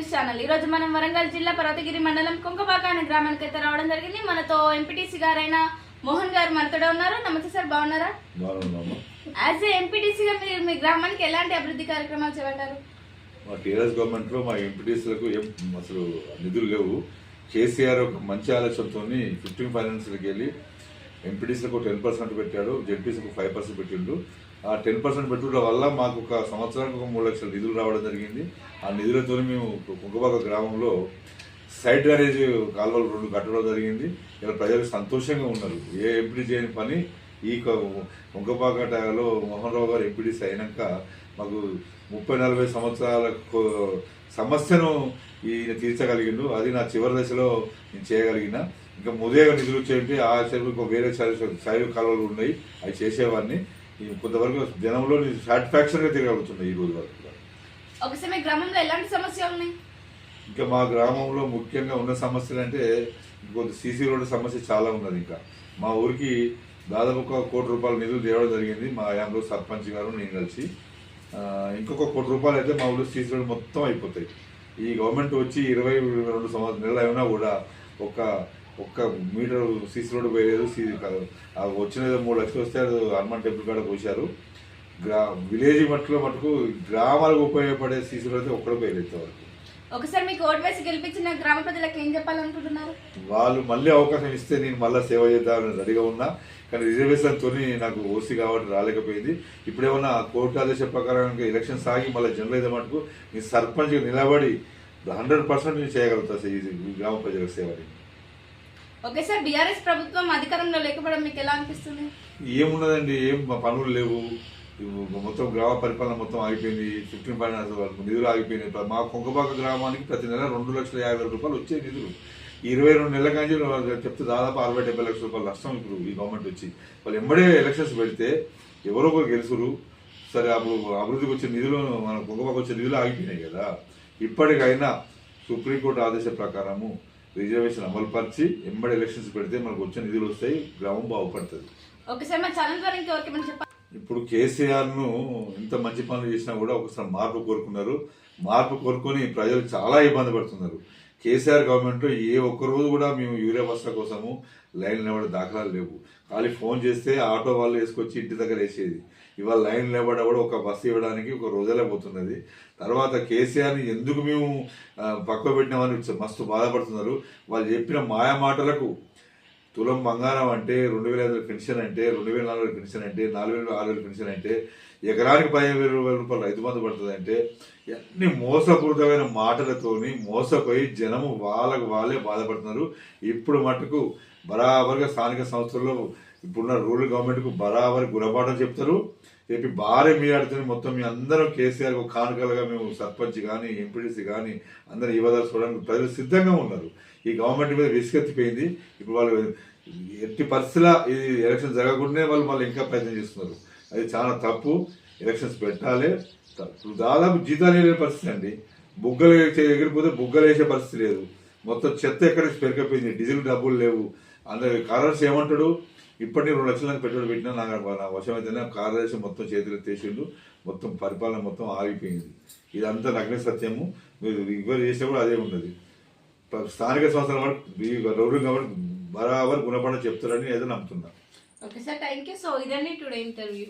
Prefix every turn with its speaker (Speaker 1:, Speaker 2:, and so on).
Speaker 1: News channel. ఈ రోజు మనం వరంగల్ జిల్లా పర్వతగిరి మండలం కుంకపాక అనే గ్రామానికి అయితే రావడం జరిగింది. మనతో ఎంపీటీసీ గారైన మోహన్ గారు మనతో ఉన్నారు. నమస్తే సార్, బాగున్నారా? యాజ్ ఏ ఎంపీటీసీగా మీరు మీ గ్రామానికి ఎలాంటి అభివృద్ధి కార్యక్రమాలు చేపట్టారు?
Speaker 2: మా టీఆర్ఎస్ గవర్నమెంట్ లో మా ఎంపీటీసీలకు అసలు నిధులు లేవు. కేసీఆర్ ఒక మంచి ఆలోచనతో 15 ఫైనాన్స్కి వెళ్ళి ఎంపీటీసీలకు 10% పెట్టాడు, జెడ్పీసీలకు 5% పెట్టిండు. ఆ 10% పెట్టుకోవడం వల్ల మాకు ఒక సంవత్సరానికి 3 లక్షల నిధులు రావడం జరిగింది. ఆ నిధులతో మేము కుంకపాక గ్రామంలో సైడ్ డ్రైనేజ్ కాలువలు 2 కట్టడం జరిగింది. ఇలా ప్రజలు సంతోషంగా ఉన్నారు. ఏ ఎంపీటీ చేయని పని ఈ కుంకపాకలో మోహన్ రావు గారు ఎంపీటీసీ అయినాక మాకు 30-40 సంవత్సరాల సమస్యను ఈయన తీర్చగలిగిండు. అది నా చివరి దశలో నేను చేయగలిగిన. ఇంకా ముదేగా నిధులు వచ్చేయండి, ఆ చెరువులకు వేరే సైడ్ కాలువలు ఉన్నాయి, అవి చేసేవాడిని. కొంతవరకు జనంలో సాటిస్ఫాక్షన్గా తిరగలుగుతున్నాయి ఈ రోజు వరకు.
Speaker 1: ఒకసారి మీ గ్రామంలో ఎలాంటి సమస్యలు ఉన్నాయి?
Speaker 2: ఇంకా మా గ్రామంలో ముఖ్యంగా ఉన్న సమస్యలు అంటే కొంత సీసీ రోడ్డు సమస్య చాలా ఉన్నది. ఇంకా మా ఊరికి దాదాపు ₹1 కోటి నిధులు తేవడం జరిగింది. మా యాంలో సర్పంచ్ గారు నేను కలిసి. ఇంకొక ₹1 కోటి అయితే మా ఊళ్ళో సీసీ రోడ్డు మొత్తం అయిపోతాయి. ఈ గవర్నమెంట్ వచ్చి 22 నెలలు అయినా కూడా ఒక్క మీటర్ సీసీ రోడ్డు పోయలేదు. వచ్చిన 3 లక్షలు వస్తే అది హనుమాన్ టెంపుల్ కాడ పోసారు. విలేజ్ మటుకు గ్రామాలకు ఉపయోగపడే సీసీ రోడ్ అయితే ఒక్కడ పోయలేదు వరకు.
Speaker 1: ఒకసారి మీకు ఓటు వేసి గెలిపించిన గ్రామ ప్రజలకు ఏం చెప్పాలనుకుంటున్నారు? వాళ్ళు
Speaker 2: మళ్ళీ అవకాశం ఇస్తే నేను మళ్ళీ సేవ చేద్దామని రెడీగా ఉన్నా. కానీ రిజర్వేషన్తో నాకు ఓసీ కాబట్టి రాలేకపోయింది. ఇప్పుడేమన్నా కోర్టు ఆదేశ ప్రకారం ఎలక్షన్ సాగి మళ్ళీ జనరల్ అయితే మటుకు నేను సర్పంచ్గా నిలబడి 100% నేను చేయగలుగుతా ఈ గ్రామ ప్రజలకు సేవని.
Speaker 1: ఓకే సార్, బీఆర్ఎస్ ప్రభుత్వం అధికారంలో లేకపోవడం మీకు ఎలా అనిపిస్తుంది?
Speaker 2: ఏమున్నదండి, ఏం పనులు లేవు. మొత్తం గ్రామ పరిపాలన మొత్తం ఆగిపోయింది. 15 ఫైనాన్స్ నిధులు ఆగిపోయినాయి. మా కుంకపాక గ్రామానికి ప్రతి నెల ₹2,50,000 వచ్చే నిధులు 22 నెలల కానీ చెప్తే దాదాపు 60-70 లక్షల రూపాయలు నష్టం. ఇప్పుడు ఈ గవర్నమెంట్ వచ్చి వాళ్ళు ఎంబడే ఎలక్షన్స్ పెడితే ఎవరో ఒకరు గెలుచురు. సరే, అప్పుడు అభివృద్ధికి వచ్చే నిధులు మన కుంకపాక వచ్చే నిధులు ఆగిపోయినాయి కదా. ఇప్పటికైనా సుప్రీంకోర్టు ఆదేశ ప్రకారము రిజర్వేషన్ అమలుపరిచి ఎంబడి ఎలక్షన్స్ పెడితే మనకు వచ్చే నిధులు వస్తాయి, గ్రామం బాగుపడుతుంది. ఇప్పుడు కేసీఆర్ ను ఇంత మంచి పనులు చేసినా కూడా ఒకసారి మార్పు కోరుకున్నారు. మార్పు కోరుకొని ప్రజలు చాలా ఇబ్బంది పడుతున్నారు. కేసీఆర్ గవర్నమెంట్ లో ఏ ఒక్కరోజు కూడా మేము యూరియా బస్తా కోసము లైన్ నిలబడే దాఖలాలు లేవు. ఖాళీ ఫోన్ చేస్తే ఆటో వాళ్ళు వేసుకొచ్చి ఇంటి దగ్గర వేసేది. ఇవాళ లైన్ నిలబడ్డా కూడా ఒక బస్సు ఇవ్వడానికి ఒక రోజులే పోతున్నది. తర్వాత కేసీఆర్ని ఎందుకు మేము పక్క పెట్టినామని మస్తు బాధపడుతున్నారు. వాళ్ళు చెప్పిన మాయా మాటలకు తులం బంగారం అంటే 2,500 పెన్షన్ అంటే 2,400 పెన్షన్ అంటే 4,000-6,000 పెన్షన్ అంటే ఎకరానికి 15,000 రూపాయలు రైతు బంధు పడుతుంది అంటే అన్ని మోసపూరితమైన మాటలతోని మోసపోయి జనము వాళ్ళే బాధపడుతున్నారు. ఇప్పుడు మటుకు బరాబర్గా స్థానిక సంస్థల్లో ఇప్పుడున్న రూరల్ గవర్నమెంట్కు బరాబర్ గుణపాఠం చెప్తారు. చెప్పి భారీ మీరాడుతుంది. మొత్తం మీ అందరం కేసీఆర్ కానుకలుగా మేము సర్పంచ్ కానీ ఎంపీటీసీ కానీ అందరూ ఇవ్వదలుచుకోవడానికి ప్రజలు సిద్ధంగా ఉన్నారు. ఈ గవర్నమెంట్ మీద విసుగెత్తిపోయింది. ఇప్పుడు వాళ్ళు ఎట్టి పరిస్థితుల్లో ఈ ఎలక్షన్ జరగకుండానే వాళ్ళు మళ్ళీ ఇంకా ప్రయత్నం చేస్తున్నారు. అది చాలా తప్పు. ఎలక్షన్స్ పెట్టాలి. దాదాపు జీతాలు వేసే పరిస్థితి అండి. బుగ్గలు ఎగిరిపోతే బుగ్గలు వేసే పరిస్థితి లేదు. మొత్తం చెత్త ఎక్కడికి పెరిగిపోయింది. డీజిల్ డబ్బులు లేవు. అందరు కార్యదర్శి ఏమంటాడు, ఇప్పటికీ 2 లక్షలకు పెట్టుబడి పెట్టినా నా వశమైతేనే కార్యదర్శి మొత్తం చేతులు ఎత్తేసిండు. మొత్తం పరిపాలన మొత్తం ఆగిపోయింది. ఇదంతా నగ్న సత్యము. మీరు రిక్వైర్ చేసినా కూడా అదే ఉన్నది. స్థానిక సంస్థల రూరల్ గవర్నమెంట్ బరాబర్ గుణపడ చెప్తారని ఏదో నమ్ముతున్నా.
Speaker 1: Okay sir, thank you. So ఇదండి టుడే ఇంటర్వ్యూ.